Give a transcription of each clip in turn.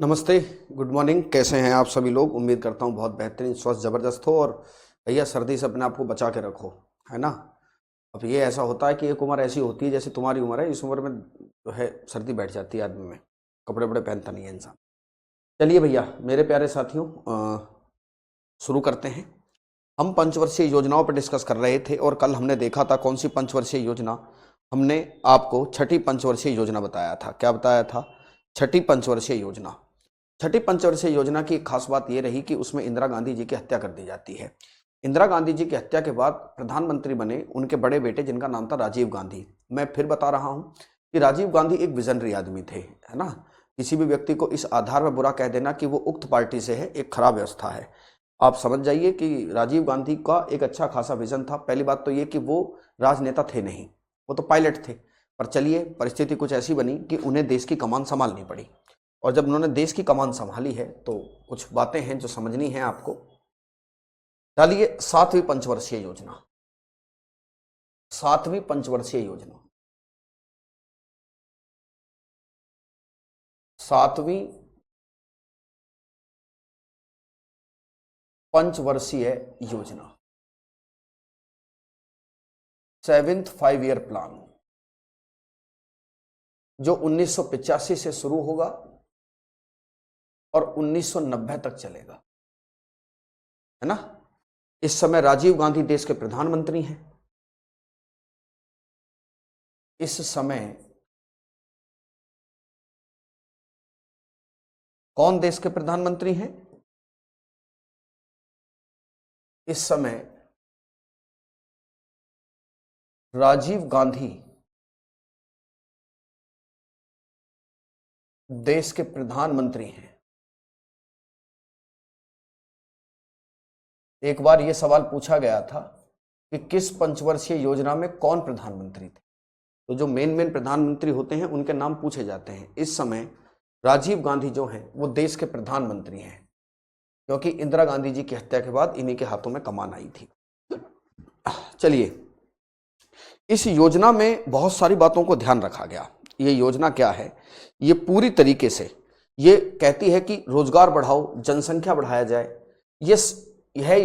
नमस्ते, good morning. कैसे हैं आप सभी लोग? उम्मीद करता हूँ बहुत बेहतरीन, स्वस्थ, ज़बरदस्त हो। और भैया सर्दी से अपने आप को बचा के रखो, है ना। अब ये ऐसा होता है कि एक उम्र ऐसी होती है, जैसे तुम्हारी उम्र है, इस उम्र में जो है सर्दी बैठ जाती है आदमी में, कपड़े वपड़े पहनता नहीं है इंसान। चलिए भैया मेरे प्यारे साथियों, शुरू करते हैं। हम पंचवर्षीय योजनाओं पर डिस्कस कर रहे थे और कल हमने देखा था कौन सी पंचवर्षीय योजना। हमने आपको छठी पंचवर्षीय योजना बताया था। क्या बताया था? छठी पंचवर्षीय योजना। छठी पंचवर्षीय योजना की एक खास बात यह रही कि उसमें इंदिरा गांधी जी की हत्या कर दी जाती है। इंदिरा गांधी जी की हत्या के बाद प्रधानमंत्री बने उनके बड़े बेटे, जिनका नाम था राजीव गांधी। मैं फिर बता रहा हूं कि राजीव गांधी एक विजनरी आदमी थे, है ना। किसी भी व्यक्ति को इस आधार पर बुरा कह देना कि वो उक्त पार्टी से है, एक खराब व्यवस्था है। आप समझ जाइए कि राजीव गांधी का एक अच्छा खासा विजन था। पहली बात तो ये कि वो राजनेता थे नहीं, वो तो पायलट थे। पर चलिए, परिस्थिति कुछ ऐसी बनी कि उन्हें देश की कमान संभालनी पड़ी। और जब उन्होंने देश की कमान संभाली है तो कुछ बातें हैं जो समझनी है आपको। डालिए सातवीं पंचवर्षीय योजना। सातवीं पंचवर्षीय योजना। सातवीं पंचवर्षीय योजना, सेवेंथ 5 ईयर प्लान, जो 1985 से शुरू होगा और 1990 तक चलेगा, है ना। इस समय राजीव गांधी देश के प्रधानमंत्री हैं। इस समय कौन देश के प्रधानमंत्री हैं? इस समय राजीव गांधी देश के प्रधानमंत्री हैं। एक बार यह सवाल पूछा गया था कि किस पंचवर्षीय योजना में कौन प्रधानमंत्री थे, तो जो मेन प्रधानमंत्री होते हैं उनके नाम पूछे जाते हैं। इस समय राजीव गांधी जो हैं वो देश के प्रधानमंत्री हैं, क्योंकि इंदिरा गांधी जी की हत्या के बाद इन्हीं के हाथों में कमान आई थी। चलिए, इस योजना में बहुत सारी बातों को ध्यान रखा गया। ये योजना क्या है? ये पूरी तरीके से ये कहती है कि रोजगार बढ़ाओ, जनसंख्या बढ़ाया जाए। यह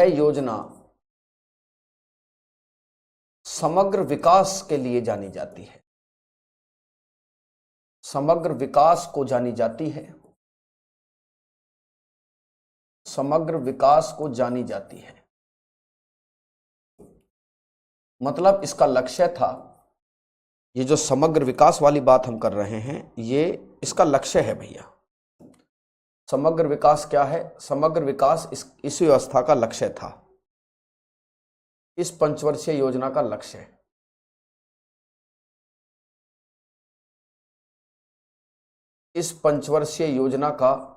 योजना समग्र विकास के लिए जानी जाती है। समग्र विकास को जानी जाती है। समग्र विकास को जानी जाती है। मतलब इसका लक्ष्य था, ये जो समग्र विकास वाली बात हम कर रहे हैं, ये इसका लक्ष्य है भैया। समग्र विकास क्या है? समग्र विकास इस व्यवस्था का लक्ष्य था, इस पंचवर्षीय योजना का लक्ष्य है। इस पंचवर्षीय योजना का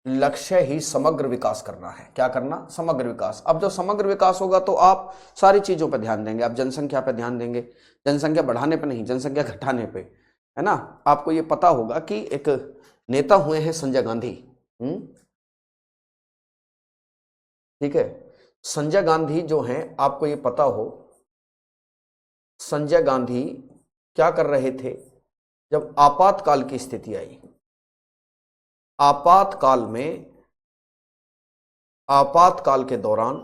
लक्ष्य ही समग्र विकास करना है। क्या करना? समग्र विकास। अब जब समग्र विकास होगा तो आप सारी चीजों पर ध्यान देंगे। आप जनसंख्या पर ध्यान देंगे, जनसंख्या बढ़ाने पर नहीं, जनसंख्या घटाने पे, है ना। आपको ये पता होगा कि एक नेता हुए हैं संजय गांधी। ठीक है, संजय गांधी जो हैं, आपको ये पता हो, संजय गांधी क्या कर रहे थे जब आपातकाल की स्थिति आई। आपातकाल के दौरान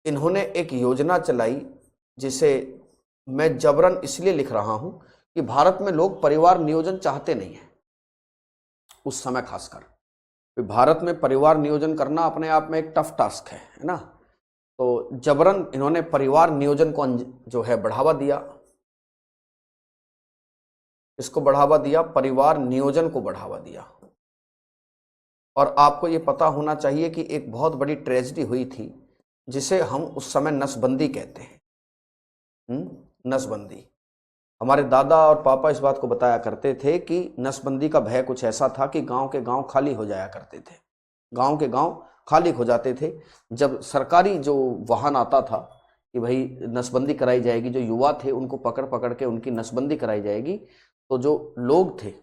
इन्होंने एक योजना चलाई, जिसे मैं जबरन इसलिए लिख रहा हूं कि भारत में लोग परिवार नियोजन चाहते नहीं हैं उस समय। खासकर भारत में परिवार नियोजन करना अपने आप में एक टफ टास्क है ना। तो जबरन इन्होंने परिवार नियोजन को जो है बढ़ावा दिया। इसको बढ़ावा दिया, परिवार नियोजन को बढ़ावा दिया। और आपको ये पता होना चाहिए कि एक बहुत बड़ी ट्रेजेडी हुई थी, जिसे हम उस समय नसबंदी कहते हैं। नसबंदी। हमारे दादा और पापा इस बात को बताया करते थे कि नसबंदी का भय कुछ ऐसा था कि गांव के गांव खाली हो जाया करते थे। गांव के गांव खाली हो जाते थे जब सरकारी जो वाहन आता था कि भाई नसबंदी कराई जाएगी, जो युवा थे उनको पकड़ पकड़ के उनकी नसबंदी कराई जाएगी, तो जो लोग थे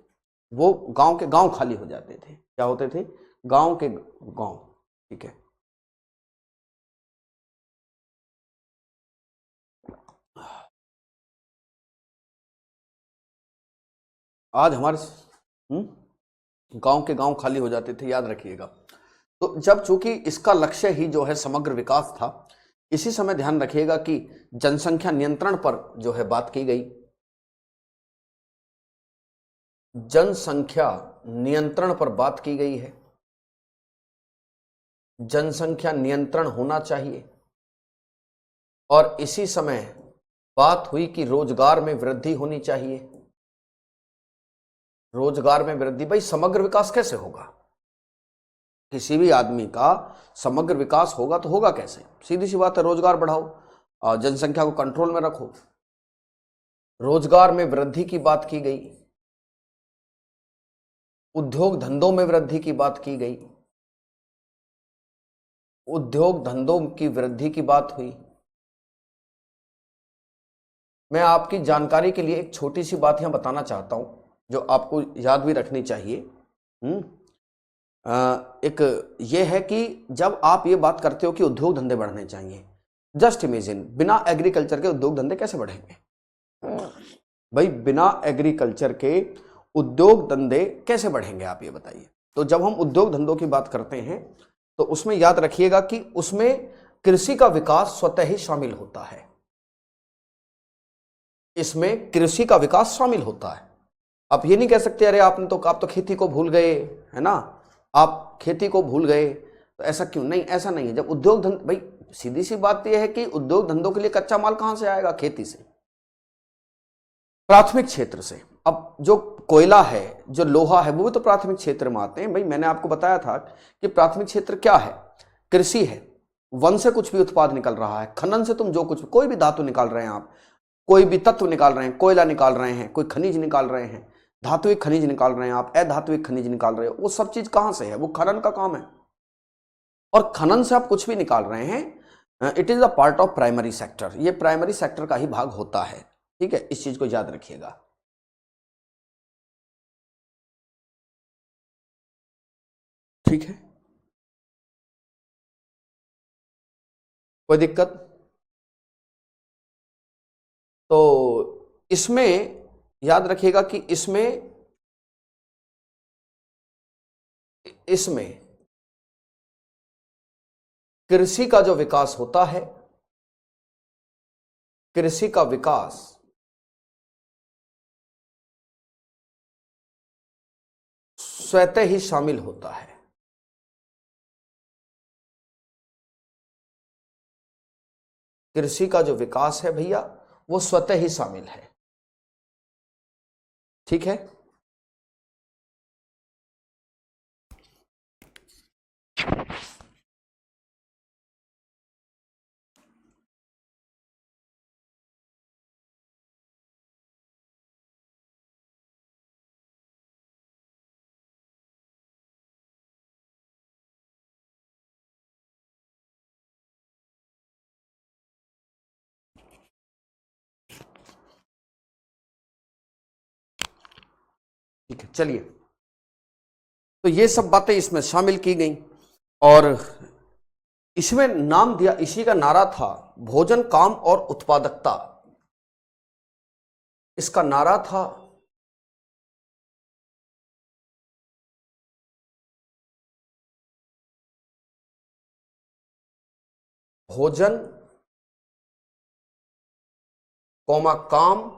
वो गांव के गांव खाली हो जाते थे। क्या होते थे? गांव के गांव। ठीक है। आज हमारे गांव के गांव खाली हो जाते थे, याद रखिएगा। तो जब चूंकि इसका लक्ष्य ही जो है समग्र विकास था, इसी समय ध्यान रखिएगा कि जनसंख्या नियंत्रण पर जो है बात की गई। जनसंख्या नियंत्रण पर बात की गई है। जनसंख्या नियंत्रण होना चाहिए। और इसी समय बात हुई कि रोजगार में वृद्धि होनी चाहिए। रोजगार में वृद्धि, भाई समग्र विकास कैसे होगा? किसी भी आदमी का समग्र विकास होगा तो होगा कैसे? सीधी सी बात है, रोजगार बढ़ाओ और जनसंख्या को कंट्रोल में रखो। रोजगार में वृद्धि की बात की गई, उद्योग धंधों में वृद्धि की बात की गई, उद्योग धंधों की वृद्धि की बात हुई। मैं आपकी जानकारी के लिए एक छोटी सी बात यहां बताना चाहता हूं जो आपको याद भी रखनी चाहिए। एक ये है कि जब आप ये बात करते हो कि उद्योग धंधे बढ़ने चाहिए, जस्ट इमेजिन बिना एग्रीकल्चर के उद्योग धंधे कैसे बढ़ेंगे? भाई बिना एग्रीकल्चर के उद्योग धंधे कैसे बढ़ेंगे, आप ये बताइए। तो जब हम उद्योग धंधों की बात करते हैं तो उसमें याद रखिएगा कि उसमें कृषि का विकास स्वतः ही शामिल होता है। इसमें कृषि का विकास शामिल होता है। आप ये नहीं कह सकते अरे आप तो खेती को भूल गए, है ना, आप खेती को भूल गए, तो ऐसा क्यों? नहीं, ऐसा नहीं है। जब उद्योग धंधे, भाई सीधी सी बात यह है कि उद्योग धंधों के लिए कच्चा माल कहां से आएगा? खेती से, प्राथमिक क्षेत्र से। अब जो कोयला है, जो लोहा है, वो भी तो प्राथमिक क्षेत्र में आते हैं। भाई मैंने आपको बताया था कि प्राथमिक क्षेत्र क्या है? कृषि है। वन से कुछ भी उत्पाद निकल रहा है, खनन से तुम जो कुछ कोई भी धातु निकाल रहे हैं, आप कोई भी तत्व निकाल रहे हैं, कोयला निकाल रहे हैं, कोई खनिज निकाल रहे हैं, धात्विक खनिज निकाल रहे हैं, आप अधात्विक खनिज निकाल रहे हो, वो सब चीज कहां से है? वो खनन का काम है। और खनन से आप कुछ भी निकाल रहे हैं, it is a part of primary sector. ये प्राइमरी सेक्टर का ही भाग होता है। ठीक है, इस चीज को याद रखिएगा। ठीक है, कोई दिक्कत? तो इसमें याद रखिएगा कि इसमें इसमें कृषि का जो विकास होता है, कृषि का विकास स्वतः ही शामिल होता है। कृषि का जो विकास है भैया, वो स्वतः ही शामिल है। ठीक है, ठीक है, चलिए। तो ये सब बातें इसमें शामिल की गई और इसमें नाम दिया, इसी का नारा था भोजन, काम और उत्पादकता। इसका नारा था भोजन, कौमा काम,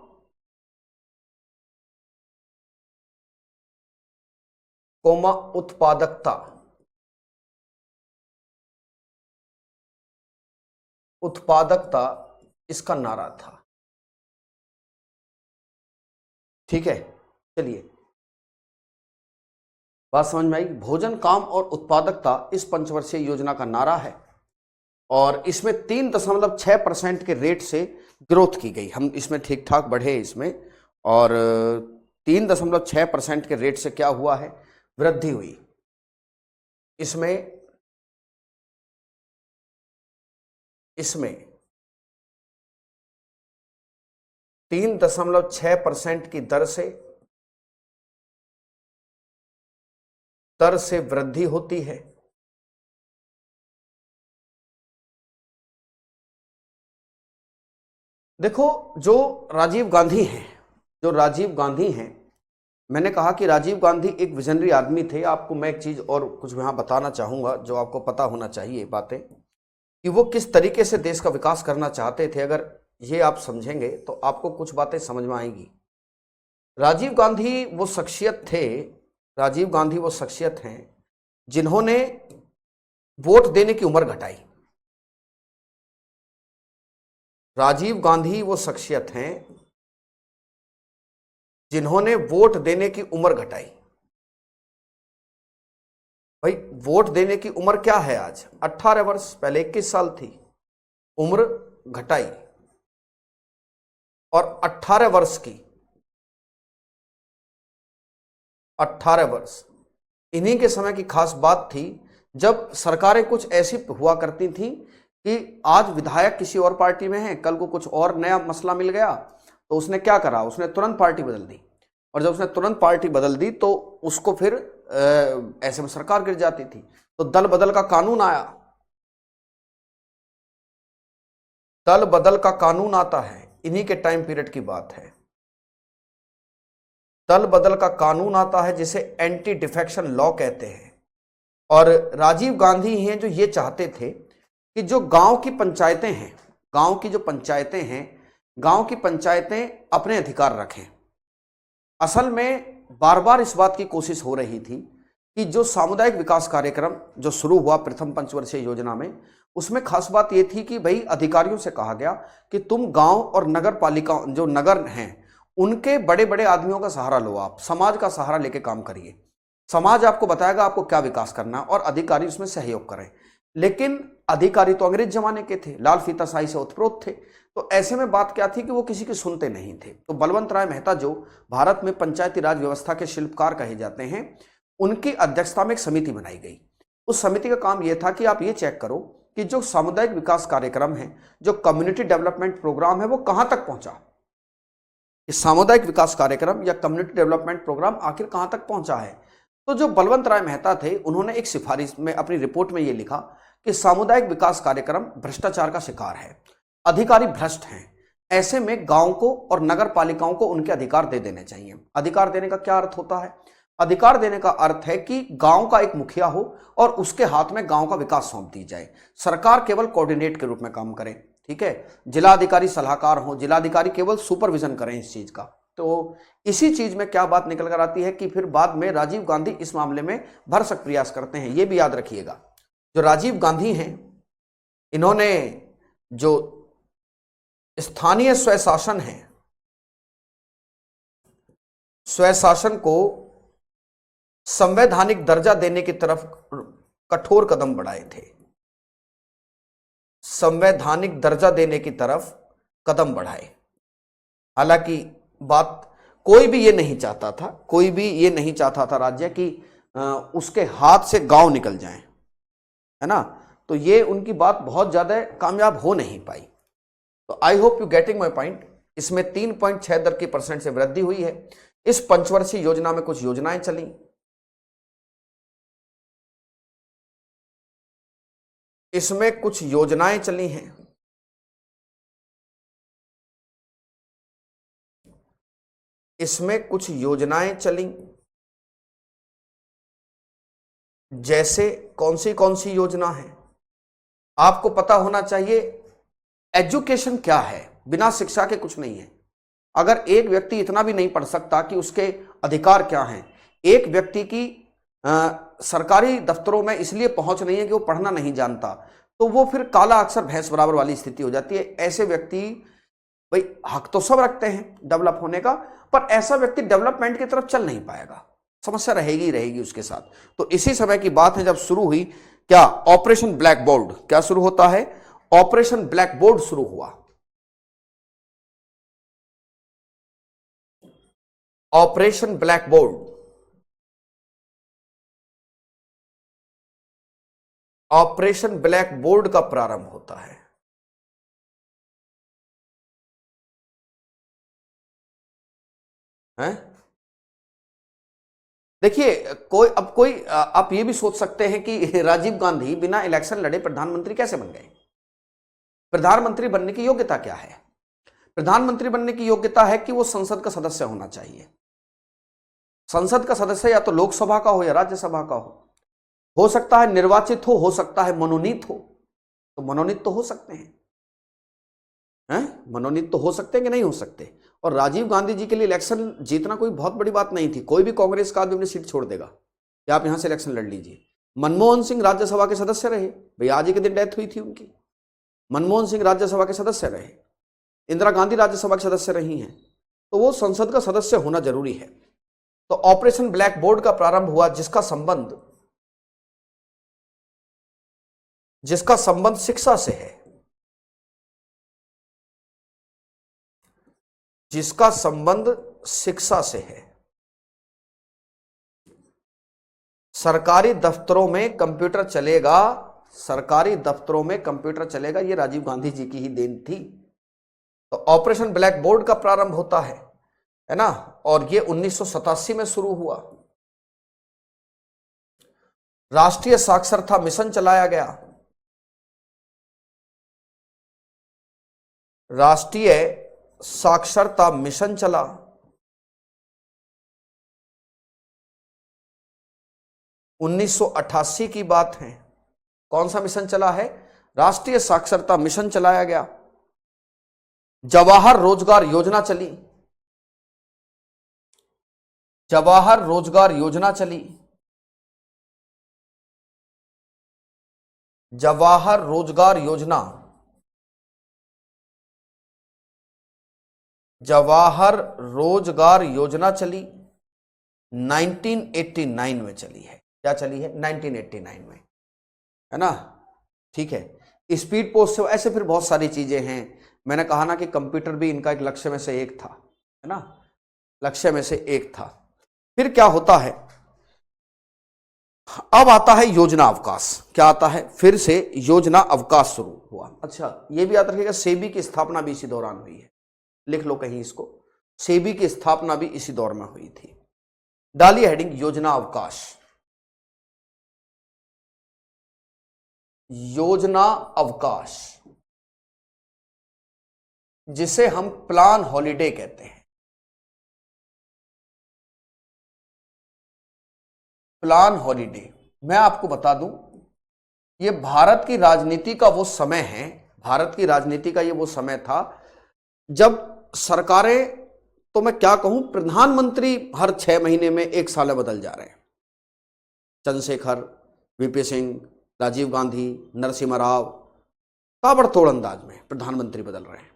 कौमा उत्पादकता। उत्पादकता इसका नारा था। ठीक है, चलिए, बात समझ में आई? भोजन, काम और उत्पादकता इस पंचवर्षीय योजना का नारा है और इसमें 3.6% के रेट से ग्रोथ की गई। हम इसमें ठीक ठाक बढ़े इसमें, और 3.6% के रेट से क्या हुआ है? वृद्धि हुई। इसमें इसमें 3.6% की दर से वृद्धि होती है। देखो, जो राजीव गांधी हैं मैंने कहा कि राजीव गांधी एक विजनरी आदमी थे। आपको मैं एक चीज और कुछ यहाँ बताना चाहूंगा जो आपको पता होना चाहिए बातें, कि वो किस तरीके से देश का विकास करना चाहते थे। अगर ये आप समझेंगे तो आपको कुछ बातें समझ में आएंगी। राजीव गांधी वो शख्सियत थे, राजीव गांधी वो शख्सियत हैं जिन्होंने वोट देने की उम्र घटाई। राजीव गांधी वो शख्सियत हैं जिन्होंने वोट देने की उम्र घटाई। भाई वोट देने की उम्र क्या है आज? 18 वर्ष, पहले 21 साल थी, उम्र घटाई। और 18 वर्ष की, 18 वर्ष इन्हीं के समय की खास बात थी जब सरकारें कुछ ऐसी हुआ करती थी कि आज विधायक किसी और पार्टी में है, कल को कुछ और नया मसला मिल गया तो उसने क्या करा, उसने तुरंत पार्टी बदल दी। और जब उसने तुरंत पार्टी बदल दी तो उसको फिर ऐसे में सरकार गिर जाती थी। तो दल बदल का कानून आया, दल बदल का कानून आता है, इन्हीं के टाइम पीरियड की बात है। दल बदल का कानून आता है जिसे एंटी डिफेक्शन लॉ कहते हैं। और राजीव गांधी हैं जो ये चाहते थे कि जो गांव की पंचायतें हैं, गांव की जो पंचायतें हैं, गांव की पंचायतें अपने अधिकार रखें। असल में बार बार इस बात की कोशिश हो रही थी कि जो सामुदायिक विकास कार्यक्रम जो शुरू हुआ प्रथम पंचवर्षीय योजना में, उसमें खास बात यह थी कि भाई अधिकारियों से कहा गया कि तुम गांव और नगर पालिका जो नगर हैं उनके बड़े बड़े आदमियों का सहारा लो, आप समाज का सहारा लेके काम करिए। समाज आपको बताएगा आपको क्या विकास करना है और अधिकारी उसमें सहयोग करें। लेकिन अधिकारी तो अंग्रेज जमाने के थे, लाल फीताशाही से उत्प्रोत थे। तो ऐसे में बात क्या थी कि वो किसी की सुनते नहीं थे। तो बलवंत राय मेहता जो भारत में पंचायती राज व्यवस्था के शिल्पकार कहे जाते हैं, उनकी अध्यक्षता में एक समिति बनाई गई। उस समिति का काम यह था कि आप ये चेक करो कि जो सामुदायिक विकास कार्यक्रम है, जो कम्युनिटी डेवलपमेंट प्रोग्राम है, वो कहां तक पहुंचा। सामुदायिक विकास कार्यक्रम या कम्युनिटी डेवलपमेंट प्रोग्राम आखिर कहां तक पहुंचा है। तो जो बलवंत राय मेहता थे उन्होंने एक सिफारिश में अपनी रिपोर्ट में यह लिखा कि सामुदायिक विकास कार्यक्रम भ्रष्टाचार का शिकार है, अधिकारी भ्रष्ट हैं। ऐसे में गांव को और नगर पालिकाओं को उनके अधिकार दे देने चाहिए। अधिकार देने का क्या अर्थ होता है? अधिकार देने का अर्थ है कि गांव का एक मुखिया हो और उसके हाथ में गांव का विकास सौंप दी जाए। सरकार केवल कोऑर्डिनेट के रूप में काम करे, ठीक है। जिलाधिकारी सलाहकार हो, जिलाधिकारी केवल सुपरविजन करें इस चीज का। तो इसी चीज में क्या बात निकल कर आती है कि फिर बाद में राजीव गांधी इस मामले में भरसक प्रयास करते हैं। यह भी याद रखिएगा, जो राजीव गांधी हैं इन्होंने जो स्थानीय स्वशासन है, स्वशासन को संवैधानिक दर्जा देने की तरफ कठोर कदम बढ़ाए थे। संवैधानिक दर्जा देने की तरफ कदम बढ़ाए। हालांकि बात कोई भी ये नहीं चाहता था, कोई भी ये नहीं चाहता था राज्य कि उसके हाथ से गांव निकल जाएं, है ना। तो ये उनकी बात बहुत ज्यादा कामयाब हो नहीं पाई। तो I hope you getting my point. इसमें 3.6 दर की % से वृद्धि हुई है। इस पंचवर्षीय योजना में कुछ योजनाएं चली, इसमें कुछ योजनाएं चली हैं। इसमें कुछ योजनाएं चली, जैसे कौन सी योजना है आपको पता होना चाहिए। एजुकेशन क्या है? बिना शिक्षा के कुछ नहीं है। अगर एक व्यक्ति इतना भी नहीं पढ़ सकता कि उसके अधिकार क्या हैं, एक व्यक्ति की सरकारी दफ्तरों में इसलिए पहुंच नहीं है कि वो पढ़ना नहीं जानता, तो वो फिर काला अक्षर भैंस बराबर वाली स्थिति हो जाती है। ऐसे व्यक्ति, भाई हक तो सब रखते हैं डेवलप होने का, पर ऐसा व्यक्ति डेवलपमेंट की तरफ चल नहीं पाएगा, समस्या रहेगी ही रहेगी उसके साथ। तो इसी समय की बात है जब शुरू हुई क्या, ऑपरेशन ब्लैक बोर्ड। क्या शुरू होता है? ऑपरेशन ब्लैक बोर्ड शुरू हुआ। Operation black board, operation black board का प्रारंभ होता है। देखिए कोई आप ये भी सोच सकते हैं कि राजीव गांधी बिना इलेक्शन लड़े प्रधानमंत्री कैसे बन गए। प्रधानमंत्री बनने की योग्यता क्या है? प्रधानमंत्री बनने की योग्यता है कि वो संसद का सदस्य होना चाहिए। संसद का सदस्य या तो लोकसभा का हो या राज्यसभा का हो सकता है निर्वाचित हो सकता है मनोनीत हो। तो मनोनीत तो हो सकते हैं, मनोनीत तो हो सकते हैं कि नहीं हो सकते। और राजीव गांधी जी के लिए इलेक्शन जीतना कोई बहुत बड़ी बात नहीं थी। कोई भी कांग्रेस का आदमी अपनी सीट छोड़ देगा कि आप यहां से इलेक्शन लड़ लीजिए। मनमोहन सिंह राज्यसभा के सदस्य रहे, भाई आज ही के दिन डेथ हुई थी उनकी। मनमोहन सिंह राज्यसभा के सदस्य रहे, इंदिरा गांधी राज्यसभा के सदस्य रही हैं, तो वो संसद का सदस्य होना जरूरी है। तो ऑपरेशन ब्लैक बोर्ड का प्रारंभ हुआ जिसका संबंध शिक्षा से है, जिसका संबंध शिक्षा से है। सरकारी दफ्तरों में कंप्यूटर चलेगा, सरकारी दफ्तरों में कंप्यूटर चलेगा, ये राजीव गांधी जी की ही देन थी। तो ऑपरेशन ब्लैक बोर्ड का प्रारंभ होता है ना, और ये 1987 में शुरू हुआ। राष्ट्रीय साक्षरता मिशन चलाया गया, राष्ट्रीय साक्षरता मिशन चला। 1988 की बात है। कौन सा मिशन चला है? राष्ट्रीय साक्षरता मिशन चलाया गया। जवाहर रोजगार योजना चली, जवाहर रोजगार योजना चली, जवाहर रोजगार योजना, जवाहर रोजगार योजना चली 1989 में चली है। क्या चली है? 1989 में, है ना। ठीक है, स्पीड पोस्ट से ऐसे फिर बहुत सारी चीजें हैं। मैंने कहा ना कि कंप्यूटर भी इनका एक लक्ष्य में से एक था, है ना, लक्ष्य में से एक था। फिर क्या होता है? अब आता है योजना अवकाश। क्या आता है? फिर से योजना अवकाश शुरू हुआ। अच्छा, यह भी याद रखिएगा, सेबी की स्थापना भी इसी दौरान हुई है। लिख लो कहीं इसको, सेबी की स्थापना भी इसी दौर में हुई थी। डालिए हेडिंग योजना अवकाश। योजना अवकाश, जिसे हम प्लान हॉलिडे कहते हैं। प्लान हॉलिडे, मैं आपको बता दूं, ये भारत की राजनीति का वो समय है, भारत की राजनीति का ये वो समय था जब सरकारें, तो मैं क्या कहूं, प्रधानमंत्री हर 6 महीने में 1 साल में बदल जा रहे हैं। चंद्रशेखर, वीपी सिंह, राजीव गांधी, नरसिम्हा राव, ताबड़तोड़ अंदाज में प्रधानमंत्री बदल रहे हैं।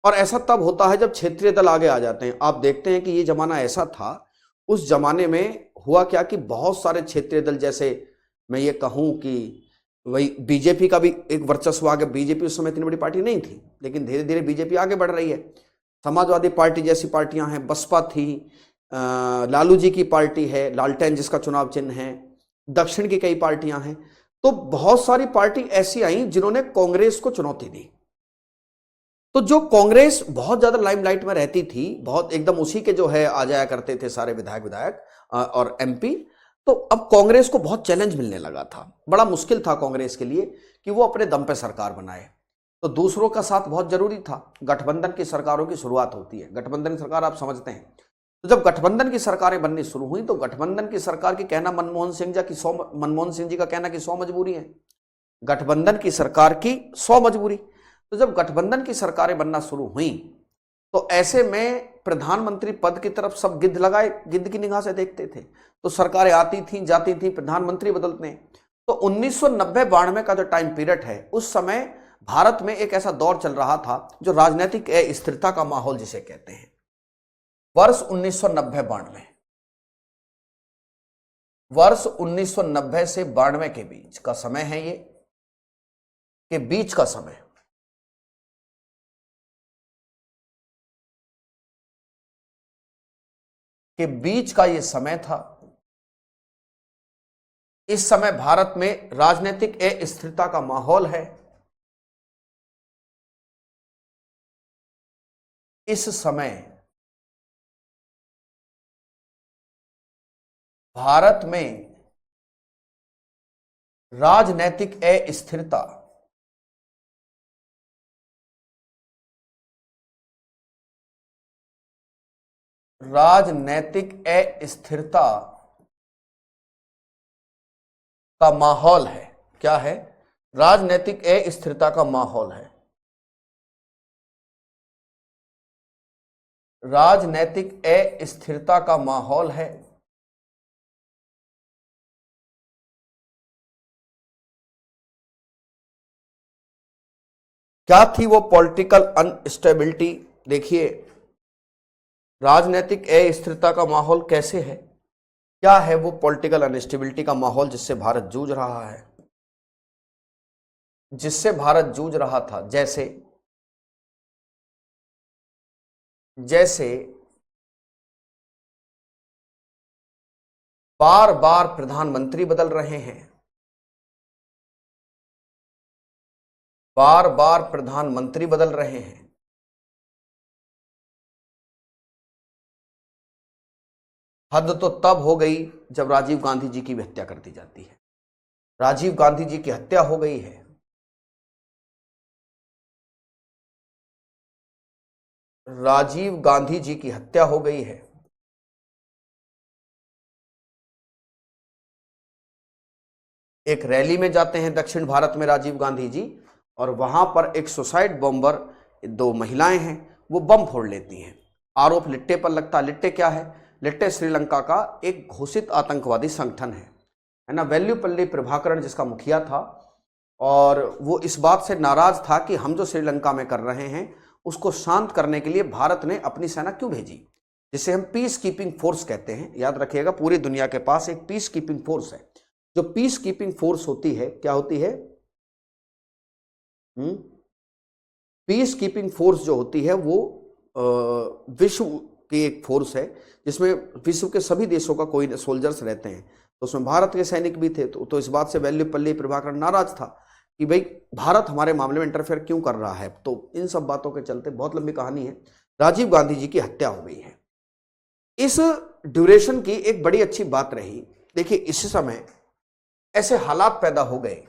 और ऐसा तब होता है जब क्षेत्रीय दल आगे आ जाते हैं। आप देखते हैं कि ये जमाना ऐसा था, उस जमाने में हुआ क्या कि बहुत सारे क्षेत्रीय दल, जैसे मैं ये कहूं कि वही बीजेपी का भी एक वर्चस्व आ गया। बीजेपी उस समय इतनी बड़ी पार्टी नहीं थी, लेकिन धीरे धीरे बीजेपी आगे बढ़ रही है। समाजवादी पार्टी जैसी पार्टियां हैं, बसपा थी, लालू जी की पार्टी है, लालटेन जिसका चुनाव चिन्ह है, दक्षिण की कई पार्टियां हैं। तो बहुत सारी पार्टी ऐसी आई जिन्होंने कांग्रेस को चुनौती दी। तो जो कांग्रेस बहुत ज्यादा लाइमलाइट में रहती थी, बहुत एकदम उसी के जो है आ जाया करते थे सारे विधायक और एमपी, तो अब कांग्रेस को बहुत चैलेंज मिलने लगा था। बड़ा मुश्किल था कांग्रेस के लिए कि वो अपने दम पे सरकार बनाए। तो दूसरों का साथ बहुत जरूरी था। गठबंधन की सरकारों की शुरुआत होती है। गठबंधन की सरकार आप समझते हैं। तो जब गठबंधन की सरकारें बननी शुरू हुई, तो गठबंधन की सरकार की कहना मनमोहन सिंह जी का कहना कि 100 मजबूरी है। गठबंधन की सरकार की 100 मजबूरी। तो जब गठबंधन की सरकारें बनना शुरू हुई, तो ऐसे में प्रधानमंत्री पद की तरफ सब गिद्ध लगाए, गिद्ध की निगाह से देखते थे। तो सरकारें आती थी जाती थी, प्रधानमंत्री बदलते हैं। तो 1990-92 का जो टाइम पीरियड है, उस समय भारत में एक ऐसा दौर चल रहा था जो राजनीतिक अस्थिरता का माहौल जिसे कहते हैं। वर्ष 1990-92, वर्ष 1990 से 92 के बीच का समय है, ये के बीच का समय, के बीच का ये समय था। इस समय भारत में राजनीतिक अस्थिरता का माहौल है। इस समय भारत में राजनीतिक अस्थिरता राजनैतिक अस्थिरता का माहौल है। क्या है? राजनैतिक अस्थिरता का माहौल है। राजनैतिक अस्थिरता का माहौल है। क्या थी वो पॉलिटिकल अनस्टेबिलिटी? देखिए, राजनीतिक अस्थिरता का माहौल कैसे है? क्या है वो पॉलिटिकल अनस्टेबिलिटी का माहौल जिससे भारत जूझ रहा है, जिससे भारत जूझ रहा था? जैसे जैसे बार बार प्रधानमंत्री बदल रहे हैं, बार बार प्रधानमंत्री बदल रहे हैं। हद तो तब हो गई जब राजीव गांधी जी की भी हत्या कर दी जाती है। राजीव गांधी जी की हत्या हो गई है। राजीव गांधी जी की हत्या हो गई है। एक रैली में जाते हैं दक्षिण भारत में राजीव गांधी जी, और वहां पर एक सुसाइड बॉम्बर, दो महिलाएं हैं, वो बम फोड़ लेती हैं। आरोप लिट्टे पर लगता है। लिट्टे क्या है? लिट्टे श्रीलंका का एक घोषित आतंकवादी संगठन है ना। वेल्लुपल्ली प्रभाकरण जिसका मुखिया था, और वो इस बात से नाराज था कि हम जो श्रीलंका में कर रहे हैं उसको शांत करने के लिए भारत ने अपनी सेना क्यों भेजी, जिसे हम पीस कीपिंग फोर्स कहते हैं। याद रखिएगा, पूरी दुनिया के पास एक पीस कीपिंग फोर्स है। जो पीस कीपिंग फोर्स होती है, क्या होती है? पीस कीपिंग फोर्स जो होती है वो विश्व की एक फोर्स है, जिसमें विश्व के सभी देशों का कोई सोल्जर्स रहते हैं। तो उसमें भारत के सैनिक भी थे। तो इस बात से वेल्लुपल्ली प्रभाकरण नाराज था कि भाई भारत हमारे मामले में इंटरफेयर क्यों कर रहा है। तो इन सब बातों के चलते, बहुत लंबी कहानी है, राजीव गांधी जी की हत्या हो गई है। इस ड्यूरेशन की एक बड़ी अच्छी बात रही, देखिए इस समय ऐसे हालात पैदा हो गए,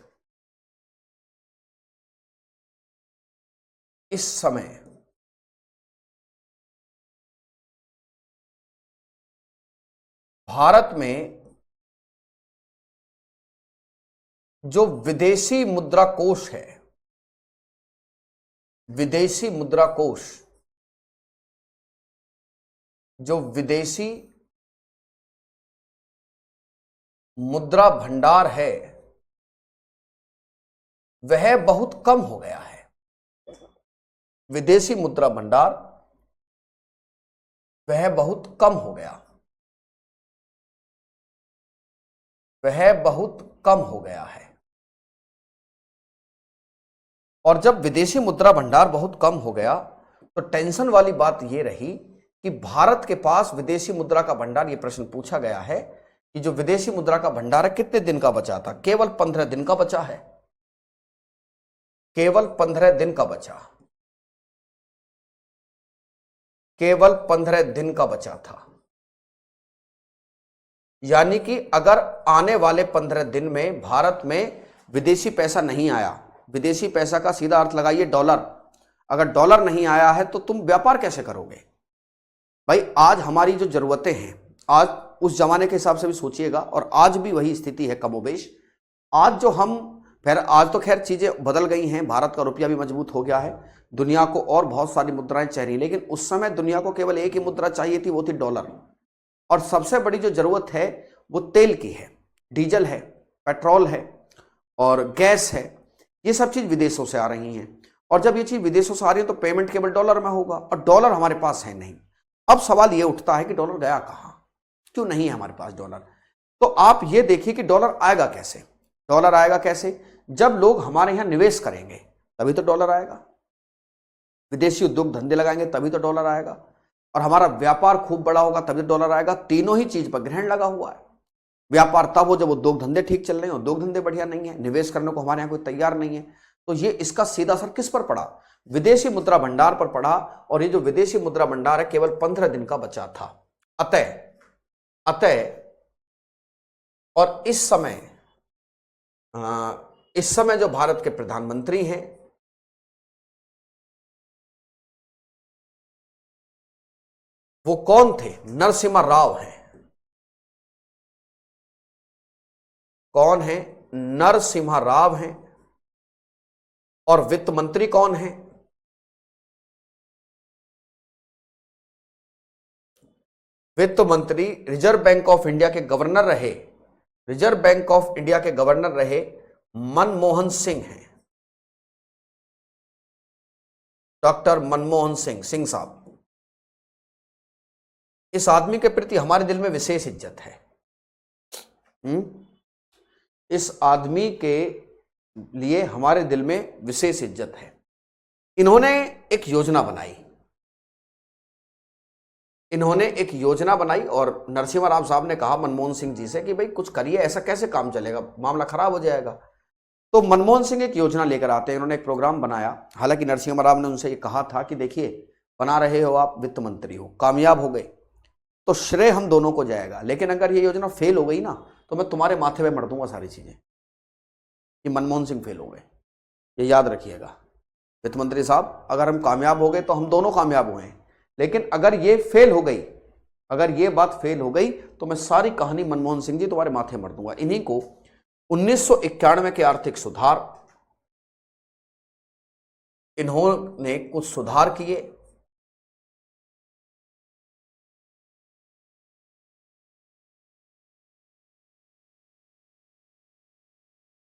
इस समय भारत में जो विदेशी मुद्रा कोष है, विदेशी मुद्रा कोष, जो विदेशी मुद्रा भंडार है, वह बहुत कम हो गया है। विदेशी मुद्रा भंडार वह बहुत कम हो गया, वह बहुत कम हो गया है। और जब विदेशी मुद्रा भंडार बहुत कम हो गया तो टेंशन वाली बात यह रही कि भारत के पास विदेशी मुद्रा का भंडार, यह प्रश्न पूछा गया है कि जो विदेशी मुद्रा का भंडार है कितने दिन का बचा था? केवल 15 दिन का बचा है। केवल 15 दिन का बचा, केवल 15 दिन का बचा था। यानी कि अगर आने वाले 15 दिन में भारत में विदेशी पैसा नहीं आया, विदेशी पैसा का सीधा अर्थ लगाइए डॉलर, अगर डॉलर नहीं आया है तो तुम व्यापार कैसे करोगे भाई? आज हमारी जो जरूरतें हैं, आज उस जमाने के हिसाब से भी सोचिएगा, और आज भी वही स्थिति है कमोबेश। आज जो हम, फिर आज तो खैर चीजें बदल गई हैं, भारत का रुपया भी मजबूत हो गया है, दुनिया को और बहुत सारी मुद्राएं चाहिए, लेकिन उस समय दुनिया को केवल एक ही मुद्रा चाहिए थी, वो थी डॉलर। और सबसे बड़ी जो जरूरत है वो तेल की है, डीजल है, पेट्रोल है और गैस है। ये सब चीज विदेशों से आ रही हैं, और जब ये चीज विदेशों से आ रही है तो पेमेंट केवल डॉलर में होगा, और डॉलर हमारे पास है नहीं। अब सवाल ये उठता है कि डॉलर गया कहां, क्यों नहीं है हमारे पास डॉलर? तो आप ये देखिए कि डॉलर आएगा कैसे। डॉलर आएगा कैसे? जब लोग हमारे यहां निवेश करेंगे तभी तो डॉलर आएगा, विदेशी उद्योग धंधे लगाएंगे तभी तो डॉलर आएगा, और हमारा व्यापार खूब बड़ा होगा तभी तो डॉलर आएगा। तीनों ही चीज पर ग्रहण लगा हुआ है। व्यापार तब हो जब उद्योग धंधे ठीक चल रहे हैं, उद्योग धंधे बढ़िया नहीं है, निवेश करने को हमारे यहां कोई तैयार नहीं है। तो ये इसका सीधा असर किस पर पड़ा? विदेशी मुद्रा भंडार पर पड़ा, और ये जो विदेशी मुद्रा भंडार है केवल 15 दिन का बचा था। अतः और इस समय जो भारत के प्रधानमंत्री हैं, वो कौन थे? नरसिम्हा राव हैं। कौन है? नरसिम्हा राव हैं। और वित्त मंत्री कौन है? वित्त मंत्री रिजर्व बैंक ऑफ इंडिया के गवर्नर रहे, रिजर्व बैंक ऑफ इंडिया के गवर्नर रहे मनमोहन सिंह हैं, डॉक्टर मनमोहन सिंह, सिंह साहब। इस आदमी के प्रति हमारे दिल में विशेष इज्जत है। इस आदमी के लिए हमारे दिल में विशेष इज्जत है। इन्होंने एक योजना बनाई, इन्होंने एक योजना बनाई और नरसिम्हा राव साहब ने कहा मनमोहन सिंह जी से कि भाई कुछ करिए, ऐसा कैसे काम चलेगा, मामला खराब हो जाएगा। तो मनमोहन सिंह एक योजना लेकर आते हैं, इन्होंने एक प्रोग्राम बनाया। हालांकि नरसिम्हा राव ने उनसे ये कहा था कि देखिए, बना रहे हो आप, वित्त मंत्री हो, कामयाब हो गए तो श्रेय हम दोनों को जाएगा, लेकिन अगर ये योजना फेल हो गई ना तो मैं तुम्हारे माथे पे मर दूंगा सारी चीजें। कि मनमोहन सिंह फेल हो गए, ये याद रखिएगा वित्त मंत्री साहब। अगर हम कामयाब हो गए तो हम दोनों कामयाब हुए हैं, लेकिन अगर ये फेल हो गई, अगर ये बात फेल हो गई तो मैं सारी कहानी मनमोहन सिंह जी तुम्हारे माथे मर दूंगा। इन्हीं को 1991 के आर्थिक सुधार, इन्होंने कुछ सुधार किए।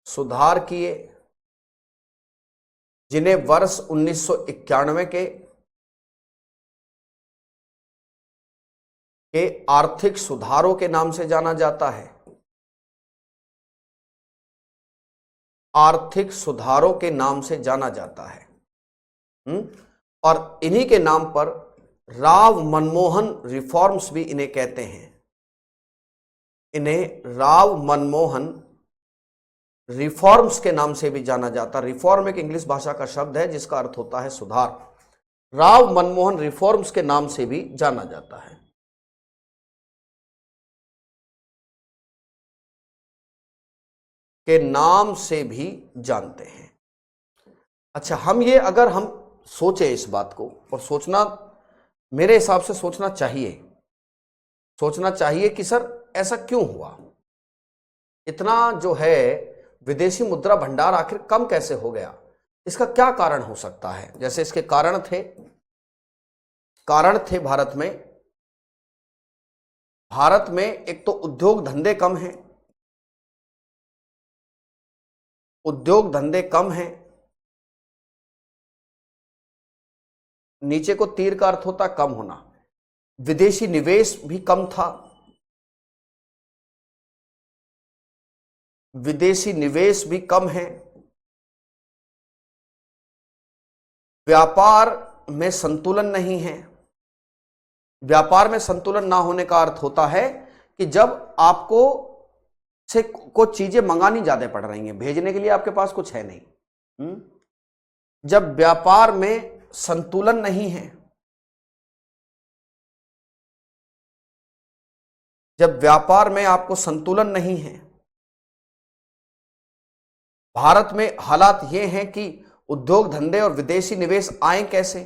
सुधार किए जिन्हें वर्ष 1991 के आर्थिक सुधारों के नाम से जाना जाता है। आर्थिक सुधारों के नाम से जाना जाता है। और इन्हीं के नाम पर राव मनमोहन रिफॉर्म्स भी इन्हें कहते हैं। इन्हें राव मनमोहन रिफॉर्म्स के नाम से भी जाना जाता है। रिफॉर्म एक इंग्लिश भाषा का शब्द है जिसका अर्थ होता है सुधार। राव मनमोहन रिफॉर्म्स के नाम से भी जाना जाता है। के नाम से भी जानते हैं। अच्छा, अगर हम सोचे इस बात को, और सोचना मेरे हिसाब से सोचना चाहिए कि सर ऐसा क्यों हुआ, इतना जो है विदेशी मुद्रा भंडार आखिर कम कैसे हो गया, इसका क्या कारण हो सकता है। जैसे इसके कारण थे भारत में एक तो उद्योग धंधे कम हैं, नीचे को तीर का अर्थ होता कम होना। विदेशी निवेश भी कम था, विदेशी निवेश भी कम है। व्यापार में संतुलन नहीं है। व्यापार में संतुलन ना होने का अर्थ होता है कि जब आपको से कुछ चीजें मंगानी ज्यादा पड़ रही हैं, भेजने के लिए आपके पास कुछ है नहीं। जब व्यापार में संतुलन नहीं है, जब व्यापार में आपको संतुलन नहीं है, भारत में हालात ये हैं कि उद्योग धंधे और विदेशी निवेश आए कैसे,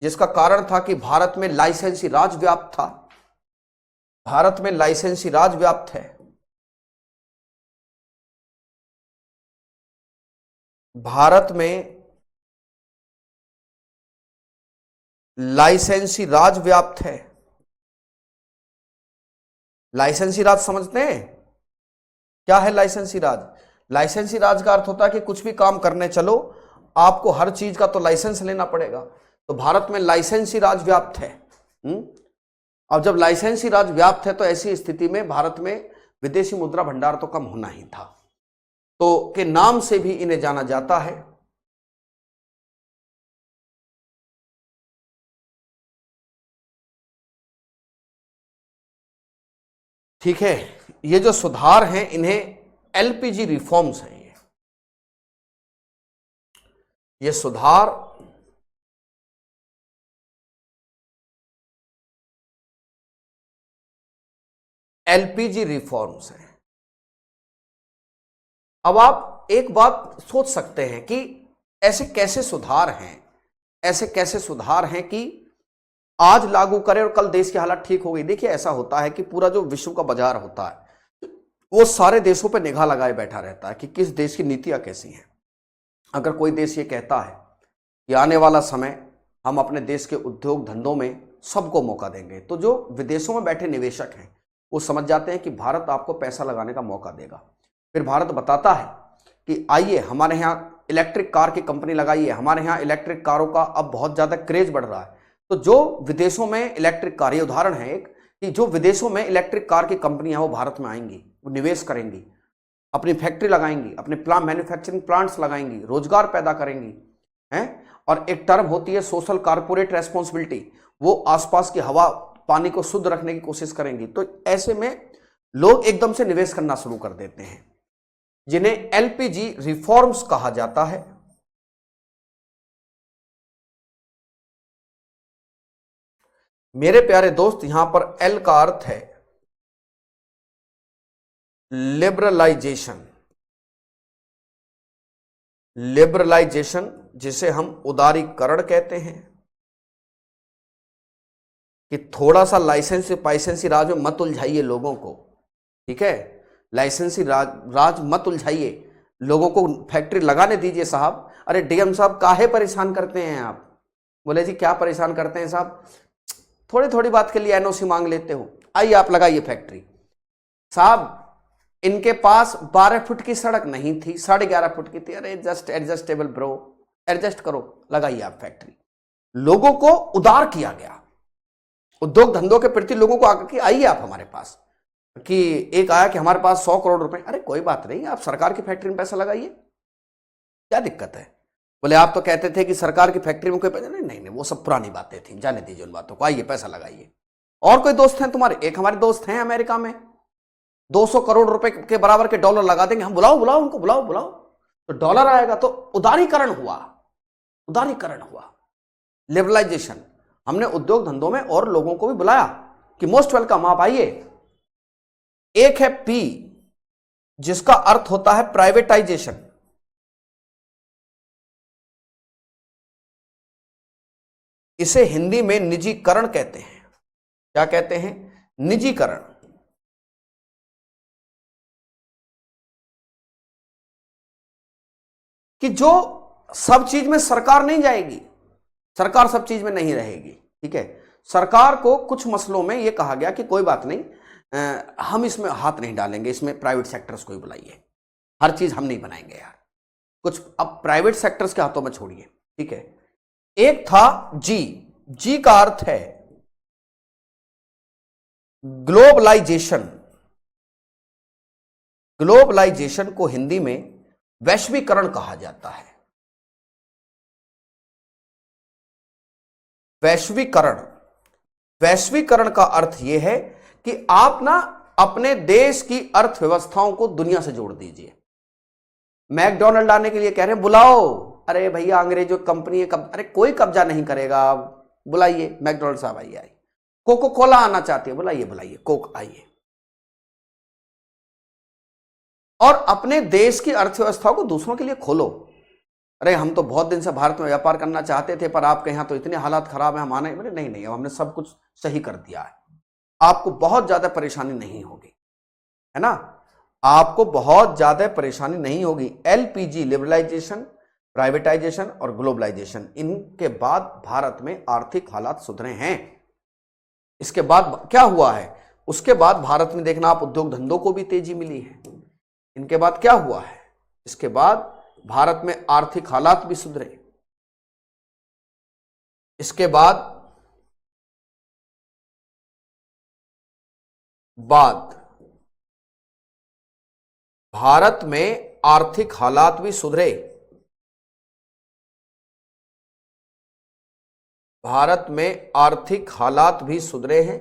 जिसका कारण था कि भारत में लाइसेंसी राज व्याप्त था। भारत में लाइसेंसी राज व्याप्त है। भारत में लाइसेंसी राज व्याप्त है। लाइसेंसी राज समझते हैं क्या है? लाइसेंसी राज, लाइसेंसी राज का अर्थ होता है कि कुछ भी काम करने चलो आपको हर चीज का तो लाइसेंस लेना पड़ेगा। तो भारत में लाइसेंसी राज व्याप्त है। अब जब लाइसेंसी राज व्याप्त है तो ऐसी स्थिति में भारत में विदेशी मुद्रा भंडार तो कम होना ही था, तो के नाम से भी इन्हें जाना जाता है। ठीक है, ये जो सुधार हैं इन्हें एलपीजी रिफॉर्म्स हैं। ये सुधार एलपीजी रिफॉर्म्स हैं। अब आप एक बात सोच सकते हैं कि ऐसे कैसे सुधार हैं, कि आज लागू करें और कल देश की हालत ठीक हो गई। देखिए ऐसा होता है कि पूरा जो विश्व का बाजार होता है वो सारे देशों पर निगाह लगाए बैठा रहता है कि किस देश की नीतियां कैसी हैं। अगर कोई देश ये कहता है कि आने वाला समय हम अपने देश के उद्योग धंधों में सबको मौका देंगे, तो जो विदेशों में बैठे निवेशक हैं वो समझ जाते हैं कि भारत आपको पैसा लगाने का मौका देगा। फिर भारत बताता है कि आइए हमारे यहाँ इलेक्ट्रिक कार की कंपनी लगाइए, हमारे यहाँ इलेक्ट्रिक कारों का अब बहुत ज़्यादा क्रेज बढ़ रहा है। तो जो विदेशों में इलेक्ट्रिक कार, ये उदाहरण है एक, कि जो विदेशों में इलेक्ट्रिक कार की कंपनियां वो भारत में आएंगी, वो निवेश करेंगी, अपनी फैक्ट्री लगाएंगी, अपने मैन्युफैक्चरिंग प्लांट्स लगाएंगी, रोजगार पैदा करेंगी हैं। और एक टर्म होती है सोशल कॉर्पोरेट रेस्पॉन्सिबिलिटी, वो आसपास की हवा पानी को शुद्ध रखने की कोशिश करेंगी। तो ऐसे में लोग एकदम से निवेश करना शुरू कर देते हैं, जिन्हें एलपीजी रिफॉर्म्स कहा जाता है। मेरे प्यारे दोस्त, यहां पर एल का अर्थ है लिबरलाइजेशन। लिबरलाइजेशन जिसे हम उदारीकरण कहते हैं, कि थोड़ा सा लाइसेंसी राज में मत उलझाइए लोगों को, ठीक है। लाइसेंसी राज मत उलझाइए लोगों को, फैक्ट्री लगाने दीजिए साहब। अरे डीएम साहब काहे परेशान करते हैं आप? बोले जी क्या परेशान करते हैं साहब, थोड़ी थोड़ी बात के लिए एनओसी मांग लेते हो, आइए आप लगाइए फैक्ट्री। साहब इनके पास 12 फुट की सड़क नहीं थी, 11.5 फुट की थी। अरे जस्ट एडजस्टेबल ब्रो, एडजस्ट करो, लगाइए आप फैक्ट्री। लोगों को उदार किया गया, उद्योग धंधों के प्रति लोगों को आकर के आइए आप हमारे पास। कि एक आया कि हमारे पास 100 करोड़ रुपए, अरे कोई बात नहीं, आप सरकार की फैक्ट्री में पैसा लगाइए, क्या दिक्कत है? बोले आप तो कहते थे कि सरकार की फैक्ट्री में कोई पैसा नहीं। नहीं, वो सब पुरानी बातें थी, जाने दीजिए उन बातों को, आइए पैसा लगाइए। और कोई दोस्त हैं तुम्हारे? एक हमारे दोस्त हैं अमेरिका में, 200 करोड़ रुपए के बराबर के डॉलर लगा देंगे हम। बुलाओ बुलाओ उनको, बुलाओ बुलाओ, तो डॉलर आएगा। तो उदारीकरण हुआ, उदारीकरण हुआ, लिबरलाइजेशन। हमने उद्योग धंधों में और लोगों को भी बुलाया कि मोस्ट वेलकम, आप आइए। एक है पी, जिसका अर्थ होता है प्राइवेटाइजेशन। इसे हिंदी में निजीकरण कहते हैं। क्या कहते हैं? निजीकरण। कि जो सब चीज में सरकार नहीं जाएगी, सरकार सब चीज में नहीं रहेगी, ठीक है। सरकार को कुछ मसलों में यह कहा गया कि कोई बात नहीं, हम इसमें हाथ नहीं डालेंगे, इसमें प्राइवेट सेक्टर्स को ही बुलाइए, हर चीज हम नहीं बनाएंगे यार, कुछ अब प्राइवेट सेक्टर्स के हाथों में छोड़िए, ठीक है। एक था जी, जी का अर्थ है ग्लोबलाइजेशन। ग्लोबलाइजेशन को हिंदी में वैश्वीकरण कहा जाता है। वैश्वीकरण, वैश्वीकरण का अर्थ यह है कि आप ना अपने देश की अर्थव्यवस्थाओं को दुनिया से जोड़ दीजिए। मैकडॉनल्ड आने के लिए कह रहे हैं बुलाओ, अरे भैया अंग्रेजों कंपनी है, अरे कोई कब्जा नहीं करेगा, बुलाइए मैकडॉनल्ड साहब, आइए। कोको कोला आना चाहती है, बुलाइए बुलाइए, कोक आइए। और अपने देश की अर्थव्यवस्था को दूसरों के लिए खोलो। अरे हम तो बहुत दिन से भारत में व्यापार करना चाहते थे, पर आपके यहां तो इतने हालात खराब है, हम आने, नहीं नहीं, अब हमने सब कुछ सही कर दिया है, आपको बहुत ज्यादा परेशानी नहीं होगी, है ना, आपको बहुत ज्यादा परेशानी नहीं होगी। एलपीजी, लिबरलाइजेशन, प्राइवेटाइजेशन और ग्लोबलाइजेशन, इनके बाद भारत में आर्थिक हालात सुधरे हैं। इसके बाद क्या हुआ है? उसके बाद भारत में देखना आप, उद्योग धंधों को भी तेजी मिली है। इनके बाद क्या हुआ है? इसके बाद भारत में आर्थिक हालात भी सुधरे। इसके बाद भारत में आर्थिक हालात भी सुधरे। भारत में आर्थिक हालात भी सुधरे हैं।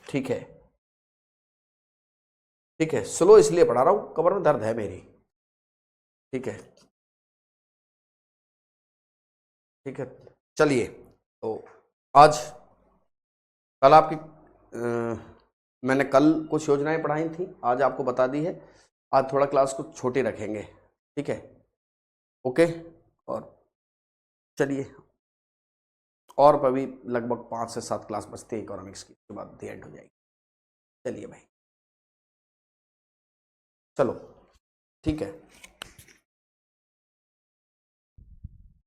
ठीक है, ठीक है, स्लो इसलिए पढ़ा रहा हूं, कमर में दर्द है मेरी, ठीक है, ठीक है। चलिए, तो आज, कल आपकी मैंने कल कुछ योजनाएं पढ़ाई थी, आज आपको बता दी है। आज थोड़ा क्लास को छोटी रखेंगे, ठीक है, ओके। और चलिए, और अभी लगभग 5 से 7 क्लास बचती है इकोनॉमिक्स की, उसके बाद दी एंड हो जाएगी। चलिए भाई, चलो ठीक है।